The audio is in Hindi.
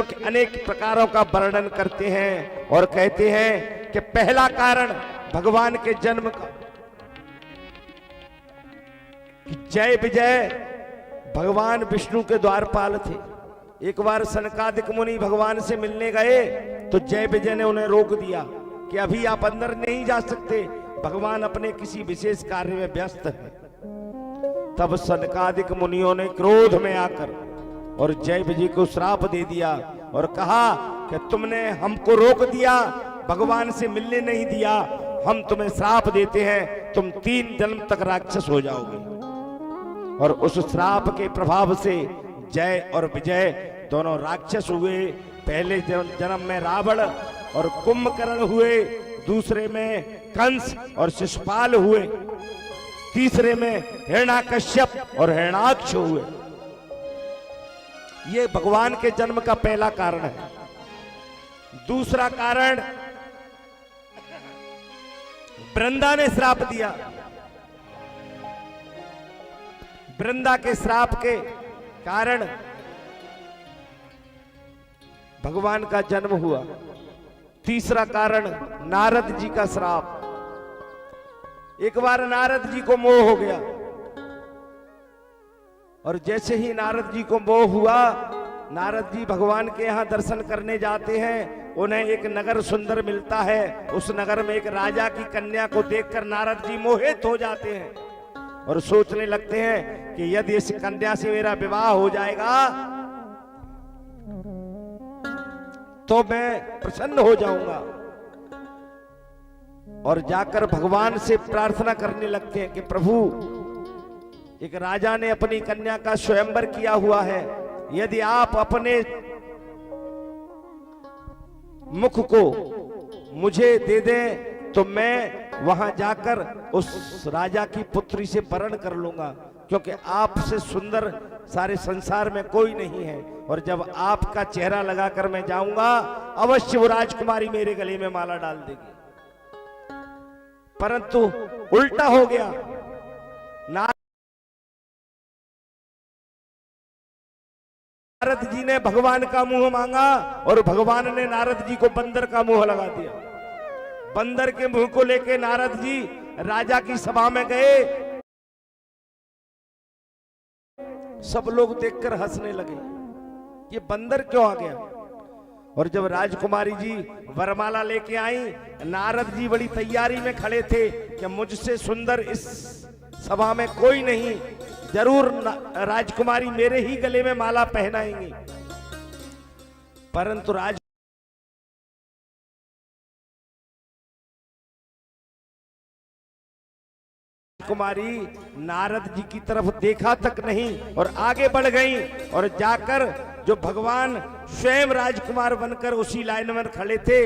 के अनेक प्रकारों का वर्णन करते हैं और कहते हैं कि पहला कारण भगवान के जन्म का कि जय विजय भगवान विष्णु के द्वारपाल थे। एक बार सनकादिक मुनि भगवान से मिलने गए तो जय विजय ने उन्हें रोक दिया कि अभी आप अंदर नहीं जा सकते, भगवान अपने किसी विशेष कार्य में व्यस्त है। तब सनकादिक मुनियों ने क्रोध में आकर और जय विजय को श्राप दे दिया और कहा कि तुमने हमको रोक दिया, भगवान से मिलने नहीं दिया, हम तुम्हें श्राप देते हैं, तुम 3 जन्म तक राक्षस हो जाओगे। और उस श्राप के प्रभाव से जय और विजय दोनों राक्षस हुए। पहले जन्म में रावण और कुंभकर्ण हुए, दूसरे में कंस और शिशुपाल हुए, तीसरे में हिरण्याकश्यप और हिरण्याक्ष हुए। ये भगवान के जन्म का पहला कारण है। दूसरा कारण वृंदा ने श्राप दिया। वृंदा के श्राप के कारण भगवान का जन्म हुआ। तीसरा कारण नारद जी का श्राप। एक बार नारद जी को मोह हो गया और जैसे ही नारद जी को मोह हुआ, नारद जी भगवान के यहां दर्शन करने जाते हैं। उन्हें एक नगर सुंदर मिलता है, उस नगर में एक राजा की कन्या को देखकर नारद जी मोहित हो जाते हैं और सोचने लगते हैं कि यदि इस कन्या से मेरा विवाह हो जाएगा तो मैं प्रसन्न हो जाऊंगा। और जाकर भगवान से प्रार्थना करने लगते हैं कि प्रभु, एक राजा ने अपनी कन्या का स्वयंवर किया हुआ है, यदि आप अपने मुख को मुझे दे दें तो मैं वहां जाकर उस राजा की पुत्री से वरण कर लूंगा, क्योंकि आपसे सुंदर सारे संसार में कोई नहीं है। और जब आपका चेहरा लगाकर मैं जाऊंगा, अवश्य वो राजकुमारी मेरे गले में माला डाल देगी। परंतु उल्टा हो गया। नारद जी ने भगवान का मुंह मांगा और भगवान ने नारद जी को बंदर का मुंह लगा दिया। बंदर के मुंह को लेके नारद जी राजा की सभा में गए। सब लोग देखकर हंसने लगे, ये बंदर क्यों आ गया। और जब राजकुमारी जी वरमाला लेके आई, नारद जी बड़ी तैयारी में खड़े थे कि मुझसे सुंदर इस सभा में कोई नहीं, जरूर राजकुमारी मेरे ही गले में माला पहनाएंगी। परंतु राजकुमारी नारद जी की तरफ देखा तक नहीं और आगे बढ़ गई और जाकर जो भगवान स्वयं राजकुमार बनकर उसी लाइन में खड़े थे,